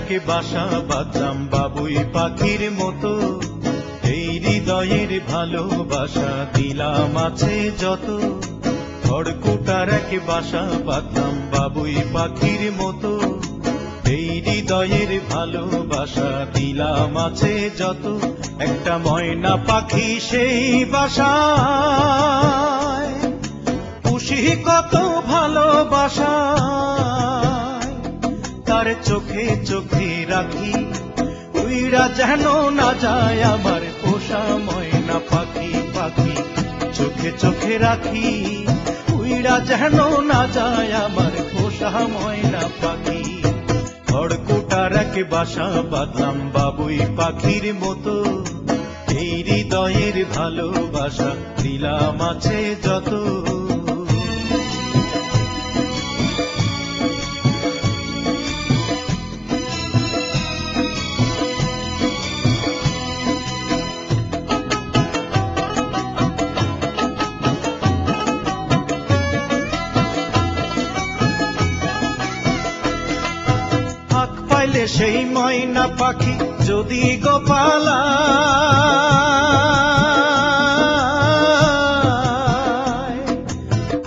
এক বাসা বাঁধলাম বাবুই পাখির মতো, এই হৃদয়ের ভালোবাসা দিলাম আছে যত। খড়কুটার এক বাসা বাঁধলাম বাবুই পাখির মতো, এই হৃদয়ের ভালোবাসা দিলাম আছে যত। একটা ময়না পাখি সেই বাসায়, পুষি কত ভালোবাসা, তার চোখে চোখে রাখি, উইরা যেন না যায় আমার পোষা ময়না পাখি। পাখি চোখে চোখে রাখি, উইরা যেন না যায় আমার পোষা ময়না পাখি। খড়কুটার এক বাসা বাঁধলাম বাবুই পাখির মতো, এই হৃদয়ের ভালোবাসা দিলাম আছে যত। ফাঁক পাইলে সেই ময়না পাখি যদি গোপালা,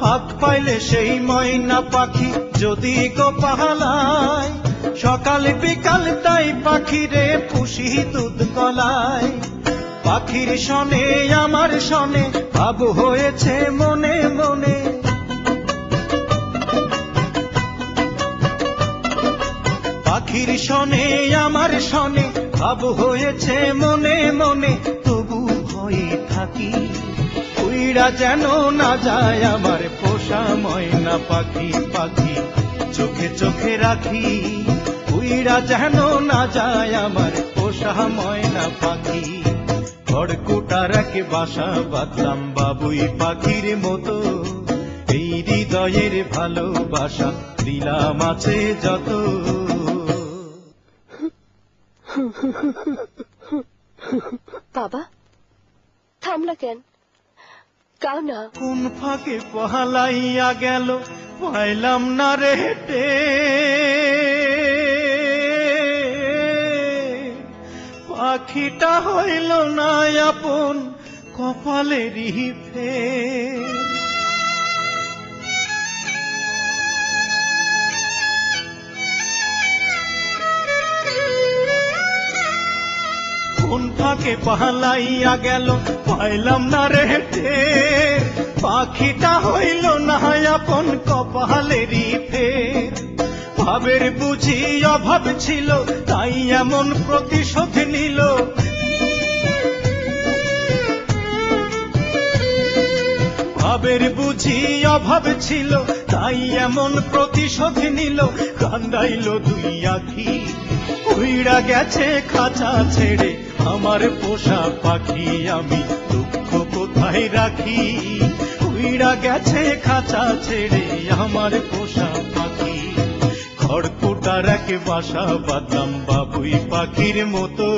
ফাঁক পাইলে সেই ময়না পাখি যদি গোপালায়, সকাল বিকাল তাই পাখিরে পুষি দুধ কলায়। পাখির শনে আমার শনে ভাব হয়েছে মনে মনে, পাখির শনে আমার শনে ভাব হয়েছে মনে মনে। তবু ভয়ে থাকি, উইরা যেন না যায় আমার পোষা ময়না পাখি। পাখি চোখে চোখে রাখি, উইরা যেন না যায় আমার পোষা ময়না পাখি। খড়কুটার এক বাসা বাঁধলাম বাবুই পাখির মতো, এই হৃদয়ের ভালোবাসা দিলাম আছে যত। বাবা, থামলা কেন? গাও না। কোন ফাঁকে পহালাইয়া গেল পাইলাম না রে হেঁটে, পাখিটা হইল না আপন কপালেরই ফের। কোন ফাঁকে পালাইয়া গেল পাইলাম না রে হেঁটে, পাখিটা হইল না আপন কপালেরই ফের। ভাবের বুঝি অভাব ছিল তাই এমন প্রতিশোধ নিল, ভাবের বুঝি অভাব ছিল তাই এমন প্রতিশোধ নিল। কান্দাইল দুই আখি, উইরা গেছে খাঁচা ছেড়ে আমার পোষা পাখি। আমি দুঃখ কোথায় রাখি, উইরা গেছে খাঁচা ছেড়ে আমার পোষা পাখি। খড়কুটার এক বাসা বাঁধলাম বাবুই পাখির মতো,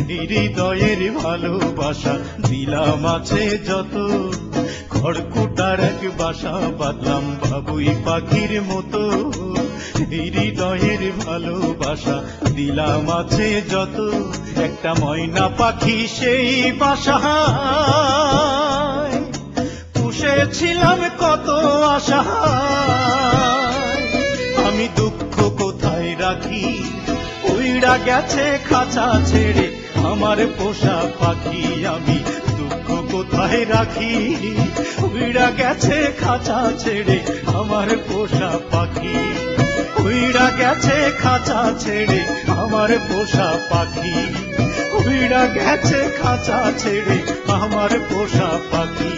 হৃদয়ের ভালোবাসা দিলাম আছে যত। খড়কুটার এক বাসা বাঁধলাম বাবুই পাখির মতো, হৃদয়ের ভালোবাসা দিলাম আছে যত। একটা ময়না পাখি সেই বাসায়, পুষেছিলাম কত আশা, আমি দুঃখ কোথায় রাখি, উইরা গেছে খাঁচা ছেড়ে আমার পোষা পাখি। আমি দুঃখ কোথায় রাখি, উইরা গেছে খাঁচা ছেড়ে আমার পোষা পাখি। উইরা গেছে খাঁচা ছেড়ে আমার পোষা পাখি, উইরা গেছে খাঁচা ছেড়ে আমার পোষা পাখি।